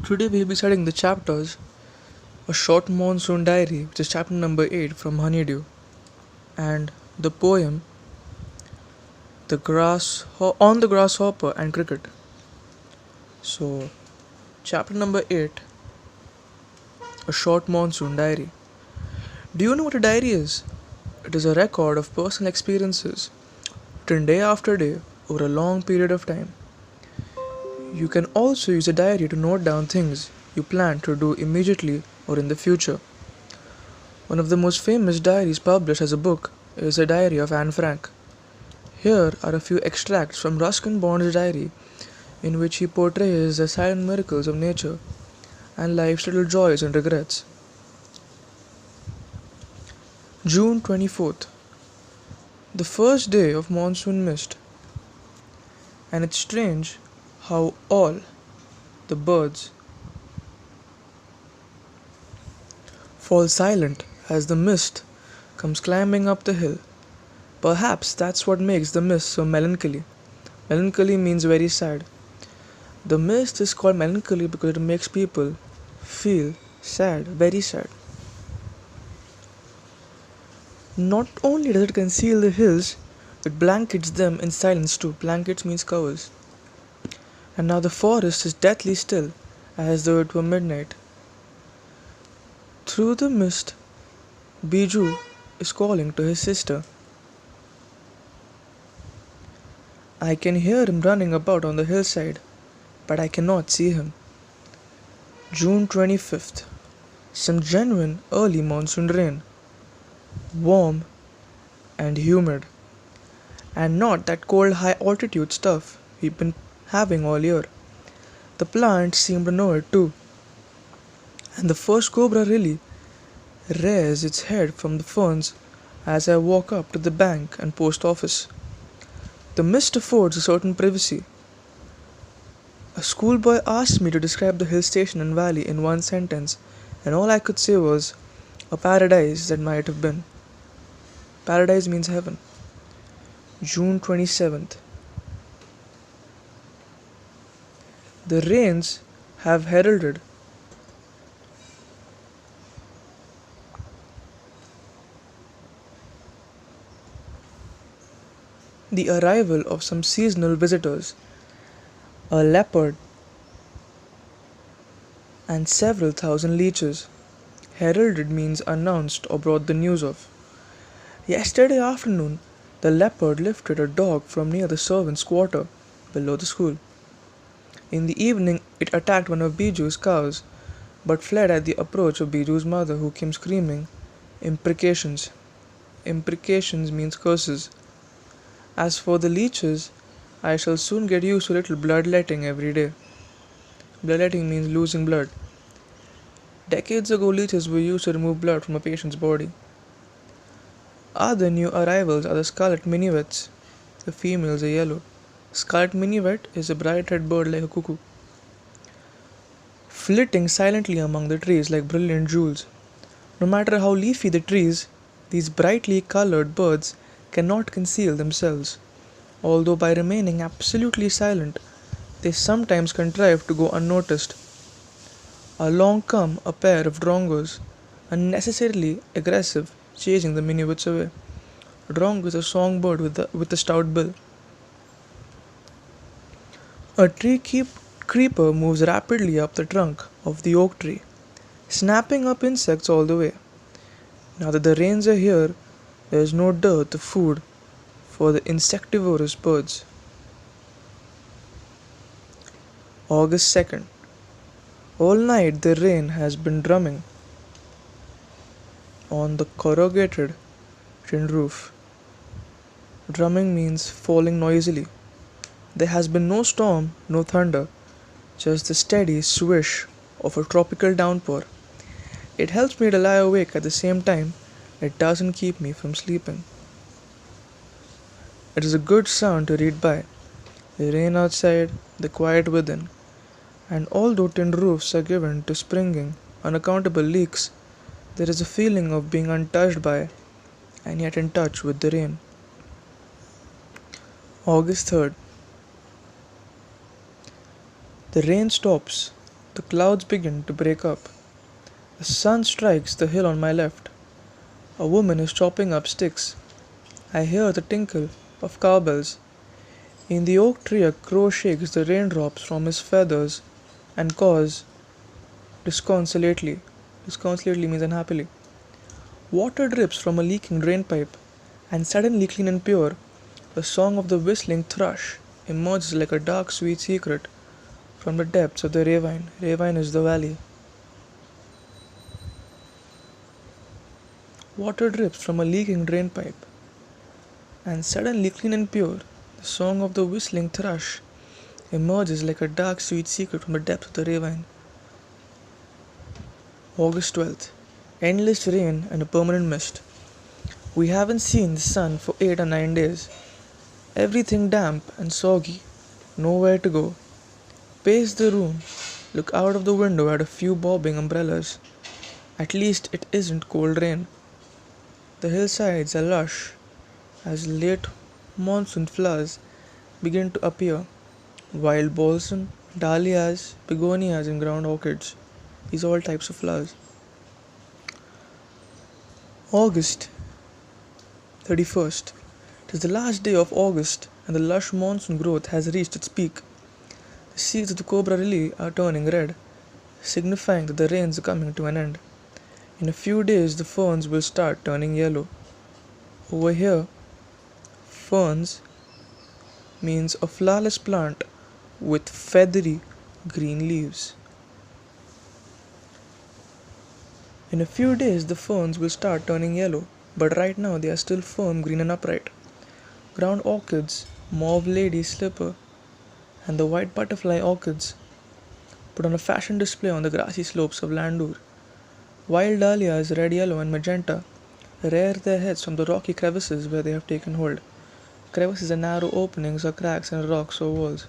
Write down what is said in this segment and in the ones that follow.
Today we'll be studying the chapters A Short Monsoon Diary, which is chapter number 8 from Honeydew, and the poem On the Grasshopper and Cricket. So, chapter number 8 A Short Monsoon Diary. Do you know what a diary is? It is a record of personal experiences written day after day over a long period of time. You can also use a diary to note down things you plan to do immediately or in the future. One of the most famous diaries published as a book is the Diary of Anne Frank. Here are a few extracts from Ruskin Bond's diary, in which he portrays the silent miracles of nature and life's little joys and regrets. June 24th. The first day of monsoon mist. And it's strange how all the birds fall silent as the mist comes climbing up the hill. Perhaps that's what makes the mist so melancholy. Melancholy means very sad. The mist is called melancholy because it makes people feel sad, very sad. Not only does it conceal the hills, it blankets them in silence too. Blankets means covers. And now the forest is deathly still, as though it were midnight. Through the mist, Biju is calling to his sister. I can hear him running about on the hillside, but I cannot see him. June 25th. Some genuine early monsoon rain. Warm and humid. And not that cold high altitude stuff we've been having all year. The plants seem to know it too. And the first cobra really rears its head from the ferns as I walk up to the bank and post office. The mist affords a certain privacy. A schoolboy asked me to describe the hill station and valley in one sentence, and all I could say was, a paradise that might have been. Paradise means heaven. June 27th. The rains have heralded the arrival of some seasonal visitors, a leopard and several thousand leeches. Heralded means announced or brought the news of. Yesterday afternoon, the leopard lifted a dog from near the servants' quarter below the school. In the evening, it attacked one of Biju's cows, but fled at the approach of Biju's mother, who came screaming imprecations. Imprecations means curses. As for the leeches, I shall soon get used to little bloodletting every day. Bloodletting means losing blood. Decades ago, leeches were used to remove blood from a patient's body. Other new arrivals are the scarlet minivets. The females are yellow. Scarlet minivet is a bright-red bird like a cuckoo, flitting silently among the trees like brilliant jewels. No matter how leafy the trees, these brightly colored birds cannot conceal themselves, although by remaining absolutely silent, they sometimes contrive to go unnoticed. Along come a pair of drongos, unnecessarily aggressive, chasing the minivets away. Drongo is a songbird with a stout bill. A creeper moves rapidly up the trunk of the oak tree, snapping up insects all the way. Now that the rains are here, there is no dearth of food for the insectivorous birds. August 2nd. All night the rain has been drumming on the corrugated tin roof. Drumming means falling noisily. There has been no storm, no thunder, just the steady swish of a tropical downpour. It helps me to lie awake at the same time. It doesn't keep me from sleeping. It is a good sound to read by. The rain outside, the quiet within. And although tin roofs are given to springing, unaccountable leaks, there is a feeling of being untouched by and yet in touch with the rain. August 3rd. The rain stops. The clouds begin to break up. The sun strikes the hill on my left. A woman is chopping up sticks. I hear the tinkle of cowbells. In the oak tree, a crow shakes the raindrops from his feathers and caws disconsolately. Disconsolately means unhappily. Water drips from a leaking drain pipe, and suddenly clean and pure, the song of the whistling thrush emerges like a dark, sweet secret from the depths of the ravine. Ravine is the valley. Water drips from a leaking drain pipe, and suddenly clean and pure, the song of the whistling thrush emerges like a dark, sweet secret from the depths of the ravine. August 12th. Endless rain and a permanent mist. We haven't seen the sun for 8 or 9 days. Everything damp and soggy. Nowhere to go. Pace the room. Look out of the window at a few bobbing umbrellas. At least it isn't cold rain. The hillsides are lush as late monsoon flowers begin to appear. Wild balsam, dahlias, begonias, and ground orchids. These are all types of flowers. August 31st. It is the last day of August and the lush monsoon growth has reached its peak. The seeds of the cobra lily are turning red, signifying that the rains are coming to an end. In a few days, the ferns will start turning yellow. Over here, ferns means a flowerless plant with feathery green leaves. In a few days, the ferns will start turning yellow, but right now they are still firm, green, and upright. Ground orchids, mauve lady slipper, and the white butterfly orchids put on a fashion display on the grassy slopes of Landour. Wild dahlias, red, yellow, and magenta, rear their heads from the rocky crevices where they have taken hold. Crevices are narrow openings or cracks in rocks or walls.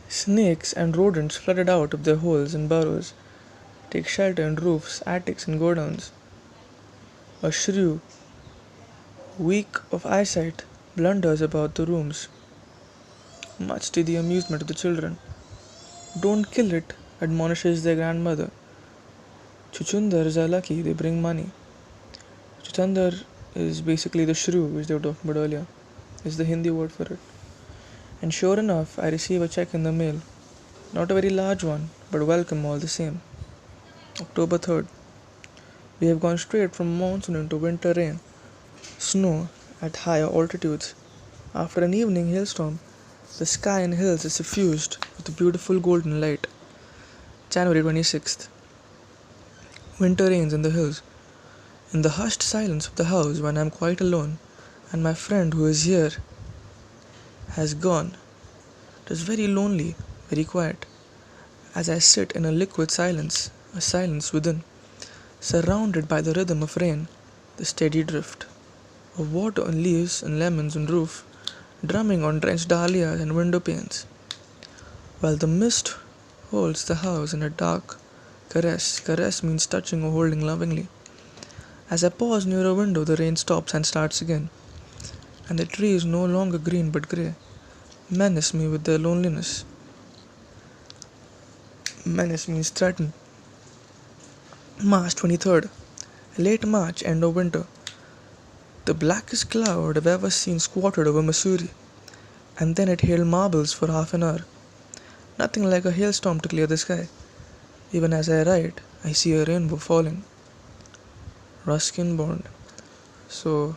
Snakes and rodents flooded out of their holes and burrows, take shelter in roofs, attics, and godowns. A shrew, weak of eyesight, blunders about the rooms, much to the amusement of the children. Don't kill it, admonishes their grandmother. Chuchundars are lucky, they bring money. Chuchundar is basically the shrew which they were talking about earlier, is the Hindi word for it. And sure enough, I receive a check in the mail. Not a very large one, but welcome all the same. October 3rd. We have gone straight from monsoon into winter rain, snow at higher altitudes. After an evening hailstorm, the sky and hills is suffused with a beautiful golden light. January 26th. Winter rains in the hills. In the hushed silence of the house when I am quite alone and my friend who is here has gone, it is very lonely, very quiet, as I sit in a liquid silence, a silence within, surrounded by the rhythm of rain, the steady drift of water on leaves and lemons on roof, drumming on drenched dahlias and window panes, while the mist holds the house in a dark caress. Caress means touching or holding lovingly. As I pause near a window, the rain stops and starts again, and the trees, no longer green but grey, menace me with their loneliness. Menace means threaten. March 23rd. Late March, end of winter. The blackest cloud I've ever seen squatted over Missouri, and then it hailed marbles for half an hour. Nothing like a hailstorm to clear the sky. Even as I write, I see a rainbow falling. Ruskin Bond. So,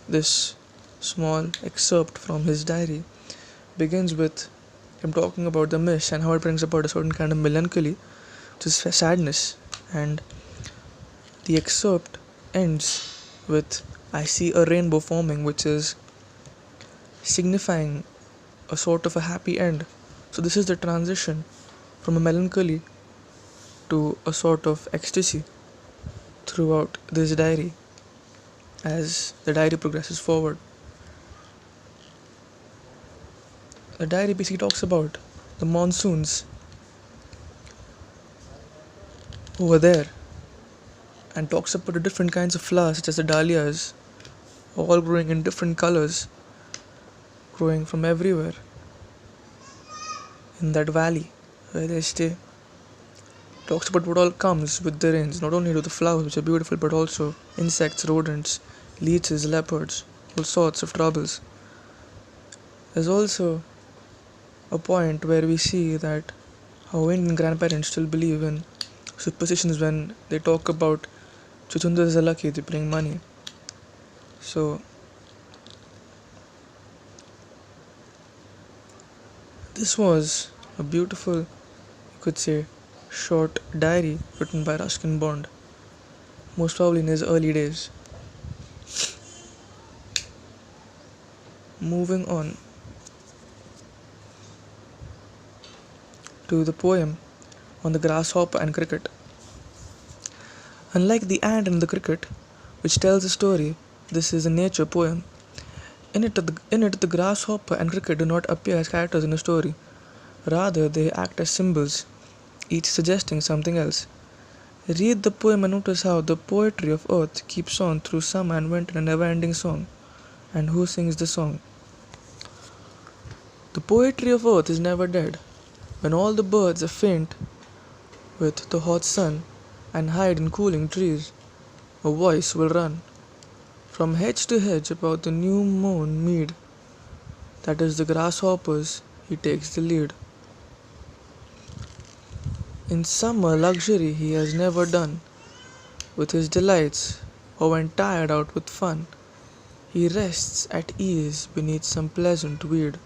this small excerpt from his diary begins with him talking about the mist and how it brings about a certain kind of melancholy, which is sadness, and the excerpt ends with I see a rainbow forming, which is signifying a sort of a happy end. So this is the transition from a melancholy to a sort of ecstasy throughout this diary as the diary progresses forward. The diary basically talks about the monsoons over there and talks about the different kinds of flowers such as the dahlias, all growing in different colors, growing from everywhere in that valley where they stay. Talks about what all comes with the rains, not only do the flowers which are beautiful, but also insects, rodents, leeches, leopards, all sorts of troubles. There's also a point where we see that how Indian grandparents still believe in superstitions when they talk about Chuchundar Zalaki to bring money. So this was a beautiful, you could say, short diary written by Ruskin Bond, most probably in his early days. Moving on to the poem on the grasshopper and cricket. Unlike the ant and the cricket, which tells a story, this is a nature poem. In it, the grasshopper and cricket do not appear as characters in a story. Rather, they act as symbols, each suggesting something else. Read the poem and notice how the poetry of earth keeps on through summer and winter in a never-ending song. And who sings the song? The poetry of earth is never dead. When all the birds are faint with the hot sun and hide in cooling trees, a voice will run from hedge to hedge about the new mown mead. That is the grasshopper's, he takes the lead. In summer luxury he has never done with his delights, or when tired out with fun, he rests at ease beneath some pleasant weed.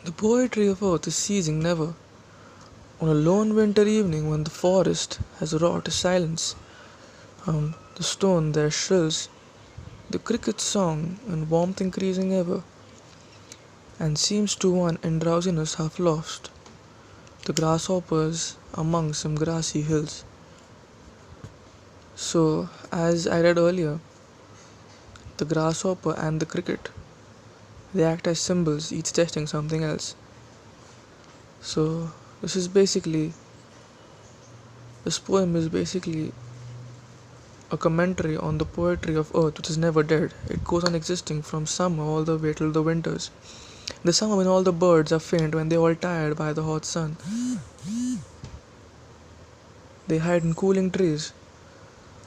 The poetry of earth is ceasing never. On a lone winter evening when the forest has wrought a silence, the stone there shrills the cricket's song and warmth increasing ever, and seems to one in drowsiness half lost, the grasshoppers among some grassy hills. So, as I read earlier, the grasshopper and the cricket, they act as symbols, each testing something else. So, this poem is basically a commentary on the poetry of earth which is never dead. It goes on existing from summer all the way till the winters. The summer when all the birds are faint, when they're all tired by the hot sun, they hide in cooling trees.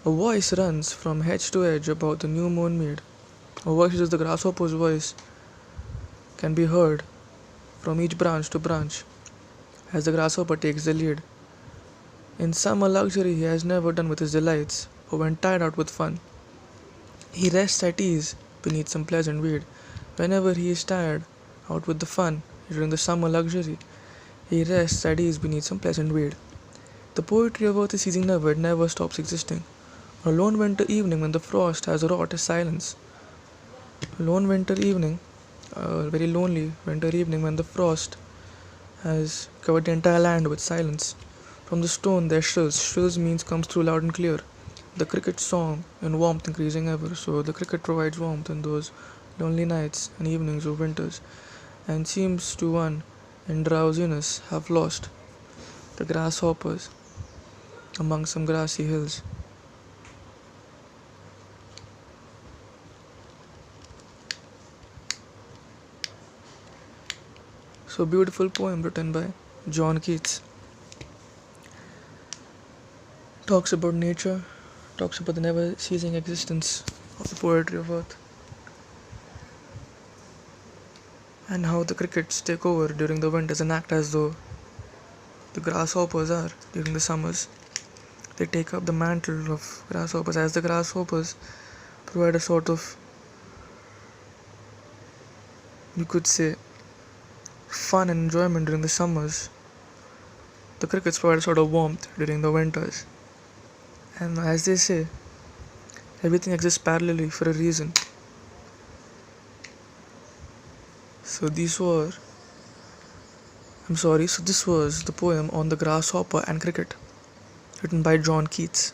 A voice runs from hedge to edge about the new mown mead. A voice which is the grasshopper's voice can be heard from each branch to branch as the grasshopper takes the lead. In summer luxury he has never done with his delights, or when tired out with fun, he rests at ease beneath some pleasant weed. Whenever he is tired out with the fun during the summer luxury, he rests at ease beneath some pleasant weed. The poetry of earth is ceasing never, it never stops existing. On a lone winter evening when the frost has wrought his silence. A lone winter evening, a very lonely winter evening when the frost has covered the entire land with silence. From the stone there shrills. Shrills means comes through loud and clear. The cricket's song and warmth increasing ever. So the cricket provides warmth in those lonely nights and evenings of winters, and seems to one in drowsiness have lost the grasshoppers among some grassy hills. So beautiful poem written by John Keats. Talks about nature, talks about the never ceasing existence of the poetry of earth, and how the crickets take over during the winters and act as though the grasshoppers are during the summers. They take up the mantle of grasshoppers, as the grasshoppers provide a sort of, you could say, fun and enjoyment during the summers. The crickets provide a sort of warmth during the winters. And as they say, everything exists parallelly for a reason. So this was the poem on the grasshopper and cricket, written by John Keats.